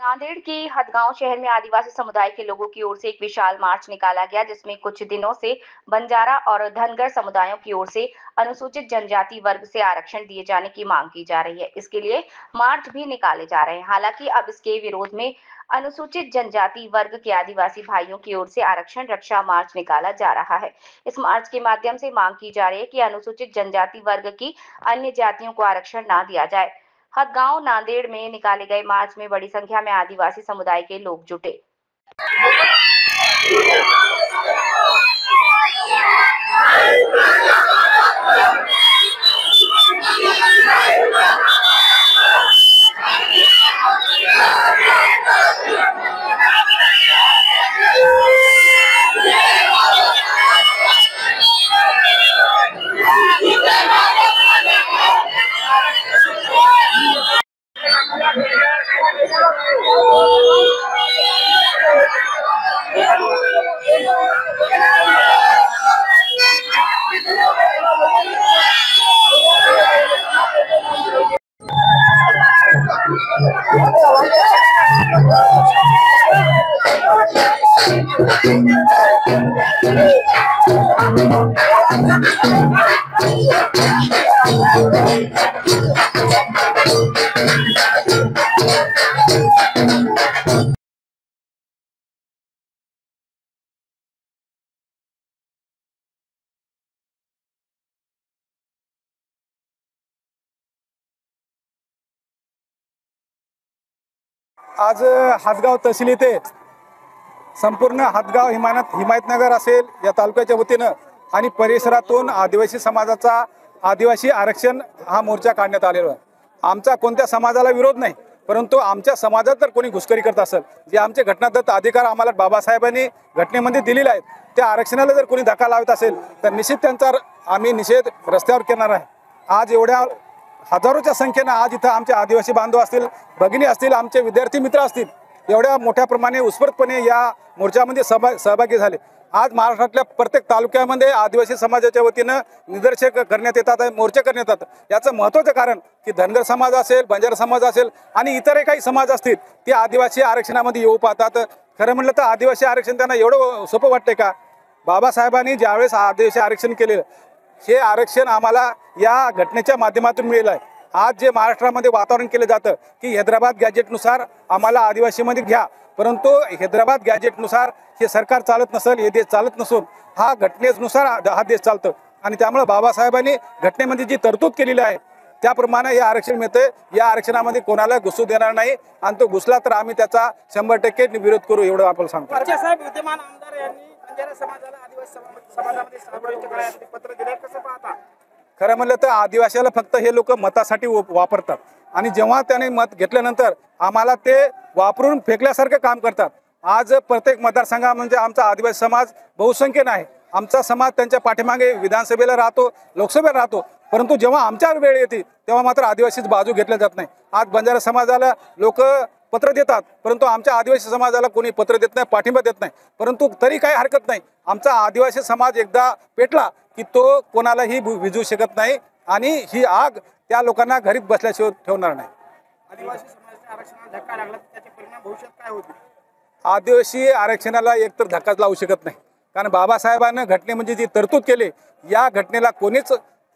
नांदेड़ के हदगांव शहर में आदिवासी समुदाय के लोगों की ओर से एक विशाल मार्च निकाला गया, जिसमें कुछ दिनों से बंजारा और धनगर समुदायों की ओर से अनुसूचित जनजाति वर्ग से आरक्षण दिए जाने की मांग की जा रही है। इसके लिए मार्च भी निकाले जा रहे हैं। हालांकि अब इसके विरोध में अनुसूचित जनजाति वर्ग के आदिवासी भाइयों की ओर से आरक्षण रक्षा मार्च निकाला जा रहा है। इस मार्च के माध्यम से मांग की जा रही है कि अनुसूचित जनजाति वर्ग की अन्य जातियों को आरक्षण न दिया जाए। हदगांव नांदेड़ में निकाले गए मार्च में बड़ी संख्या में आदिवासी समुदाय के लोग जुटे। आज हदगाव तहसील येथे संपूर्ण हदगाव हिमायतनगर असेल या तालुक्याच्या वतीनं आणि परिसरातून आदिवासी समाजाचा आदिवासी आरक्षण हा मोर्चा काढण्यात आलेला आहे। आमचा कोणत्या समाजाला विरोध नाही, परंतु आमच्या समाजात जर कोणी घुसखोरी करत असेल, जे आमचे घटनादत्त अधिकार आम्हाला बाबासाहेबांनी घटनेमध्ये दिलेले आहेत, त्या आरक्षणाला जर कोणी धक्का लावत असेल तर निश्चित त्यांचा आम्ही निषेध रस्त्यावर करणार आहे। आज एवढ्या हजारोच्या संख्येने आज इथं आमचे आदिवासी बांधव असतील, भगिनी असतील, आमचे विद्यार्थी मित्र असतील, एवढ्या मोठ्या प्रमाणे उत्स्फूर्तपणे या मोर्चामध्ये सहभागी झाले। आज महाराष्ट्रातल्या प्रत्येक तालुक्यामध्ये आदिवासी समाजाच्या वतीनं निदर्शक करण्यात येतात, मोर्चे करण्यात येतात। याचं महत्त्वाचं कारण की धनगर समाज असेल, बंजारा समाज असेल आणि इतरही काही समाज असतील ते आदिवासी आरक्षणामध्ये येऊ पाहतात। खरं म्हणलं तर आदिवासी आरक्षण त्यांना एवढं सोपं वाटतंय का? बाबासाहेबांनी ज्यावेळेस आदिवासी आरक्षण केलेलं हे आरक्षण आम्हाला या घटनेच्या माध्यमातून मिळेल आहे। आज जे महाराष्ट्रामध्ये वातावरण केलं जातं की हैदराबाद गॅजेटनुसार आम्हाला आदिवासीमध्ये घ्या, परंतु हैदराबाद गॅजेटनुसार हे सरकार चालत नसेल, हे देश चालत नसून हा घटनेनुसार हा देश चालतं आणि त्यामुळे बाबासाहेबांनी घटनेमध्ये जी तरतूद केलेली आहे त्याप्रमाणे हे आरक्षण मिळते। या आरक्षणामध्ये कोणाला घुसू देणार नाही आणि तो घुसला तर आम्ही त्याचा 100% विरोध करू, एवढं आपण सांगतो। साहेब, विद्यमान आमदार यांनी बंजारा समाजाला आदिवासी समाजामध्ये समाविष्ट करण्यासाठी पत्र दिले, कसं पाहता? खरं म्हणलं तर आदिवासीला फक्त हे लोक मतासाठी वापरतात आणि जेव्हा त्याने मत घेतल्यानंतर आम्हाला ते वापरून फेकल्यासारखं काम करतात। आज प्रत्येक मतदारसंघा म्हणजे आमचा आदिवासी समाज बहुसंख्येने आहे। आमचा समाज त्यांच्या पाठीमागे विधानसभेला राहतो, लोकसभेला राहतो, परंतु जेव्हा आमच्यावर वेळ येते तेव्हा मात्र आदिवासीची बाजू घेतल्या जात नाही। आज बंजारा समाजाला लोक पत्र देतात, परंतु आमच्या आदिवासी समाजाला कोणी पत्र देत नाही, पाठिंबा देत नाही। परंतु तरी काही हरकत नाही, आमचा आदिवासी समाज एकदा पेटला की तो कोणालाही विझू शकत नाही आणि ही आग त्या लोकांना घरीत बसल्याशिवाय ठेवणार नाही। आदिवासी समाजाच्या आरक्षणाला धक्का लागला तर त्याचे परिणाम भविष्यात काय होतील? आदिवासी आरक्षणाला एकतर धक्काच लावू शकत नाही, कारण बाबासाहेबांनी घटनेमध्ये जी तरतूद केली या घटनेला कोणीच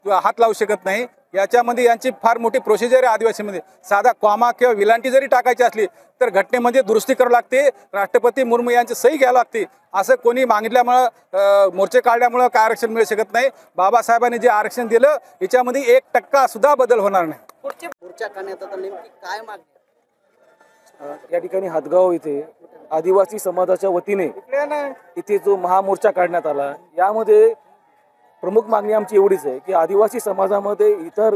हात लावू शकत नाही। याच्यामध्ये यांची फार मोठी प्रोसिजर आहे। आदिवासीमध्ये साधा कॉमा किंवा विलांटी जरी टाकायची असली तर घटनेमध्ये दुरुस्ती करावी लागते, राष्ट्रपती मुर्मू यांची सही घ्यावी लागते। असं कोणी मागितल्यामुळं मोर्चे काढल्यामुळं काय आरक्षण मिळू शकत नाही। बाबासाहेबांनी जे आरक्षण दिलं याच्यामध्ये 1% सुद्धा बदल होणार नाही। मोर्चा करण्यात आता नेमकी काय मागणी? या ठिकाणी हदगाव इथे आदिवासी समाजाच्या वतीने इथे जो महामोर्चा काढण्यात आला, यामध्ये प्रमुख मागणी आमची एवढीच आहे की आदिवासी समाजामध्ये इतर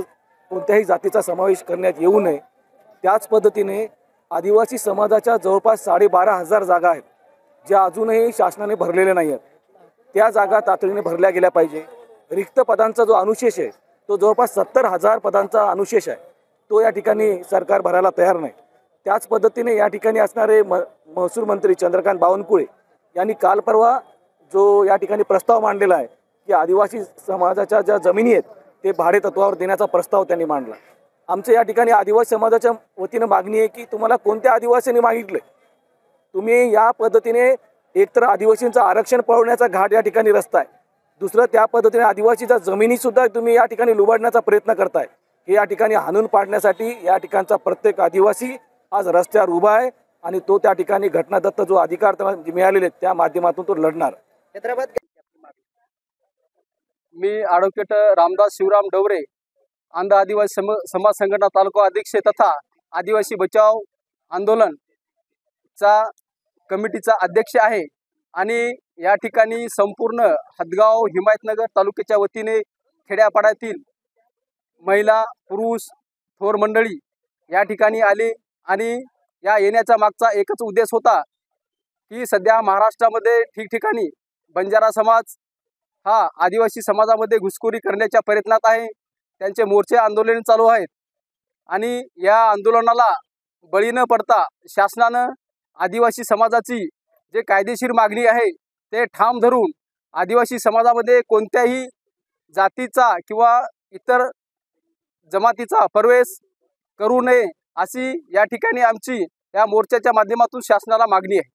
कोणत्याही जातीचा समावेश करण्यात येऊ नये। त्याच पद्धतीने आदिवासी समाजाच्या जवळपास 12,500 जागा आहेत ज्या अजूनही शासनाने भरलेल्या नाही आहेत, त्या जागा तातडीने भरल्या गेल्या पाहिजे। रिक्त पदांचा जो अनुशेष आहे तो जवळपास 70,000 पदांचा अनुशेष आहे, तो या ठिकाणी सरकार भरायला तयार नाही। त्याच पद्धतीने या ठिकाणी असणारे महसूल मंत्री चंद्रकांत बावनकुळे यांनी काल परवा जो या ठिकाणी प्रस्ताव मांडलेला आहे की आदिवासी समाजाच्या ज्या जमिनी आहेत ते भाडे तत्वावर देण्याचा प्रस्ताव त्यांनी मांडला. आमच्या या ठिकाणी आदिवासी समाजाच्या वतीनं मागणी आहे की तुम्हाला कोणत्या आदिवासींनी मागितलं, तुम्ही या पद्धतीने एकतर आदिवासींचं आरक्षण पळवण्याचा घाट या ठिकाणी रस्ता आहे, दुसरं त्या पद्धतीने आदिवासीच्या जमिनीसुद्धा तुम्ही या ठिकाणी लुबाडण्याचा प्रयत्न करताय. हे या ठिकाणी हाणून पाडण्यासाठी या ठिकाणचा प्रत्येक आदिवासी आज रस्त्यावर उभा आहे आणि तो त्या ठिकाणी घटनादत्त जो अधिकार त्याला मिळालेले त्या माध्यमातून तो लढणार. हैदराबाद मी ॲडव्होकेट रामदास शिवराम डवरे, आंध्र आदिवासी समाज संघटना तालुका अध्यक्ष तथा आदिवासी बचाव आंदोलनचा कमिटीचा अध्यक्ष आहे. आणि या ठिकाणी संपूर्ण हदगाव हिमायतनगर तालुक्याच्या वतीने खेड्यापाड्यातील महिला पुरुष थोर मंडळी या ठिकाणी आले आणि या येण्याचा मागचा एकच उद्देश होता की सध्या महाराष्ट्रामध्ये ठिकठिकाणी बंजारा समाज हा आदिवासी समाजामध्ये घुसखोरी करण्याच्या प्रयत्नात आहे. त्यांचे मोर्चे आंदोलन चालू आहेत आणि या आंदोलनाला बळी न पडता शासनानं आदिवासी समाजाची जे कायदेशीर मागणी आहे ते ठाम धरून आदिवासी समाजामध्ये कोणत्याही जातीचा किंवा इतर जमातीचा प्रवेश करू नये अशी या ठिकाणी आमची या मोर्चाच्या माध्यमातून शासनाला मागणी आहे.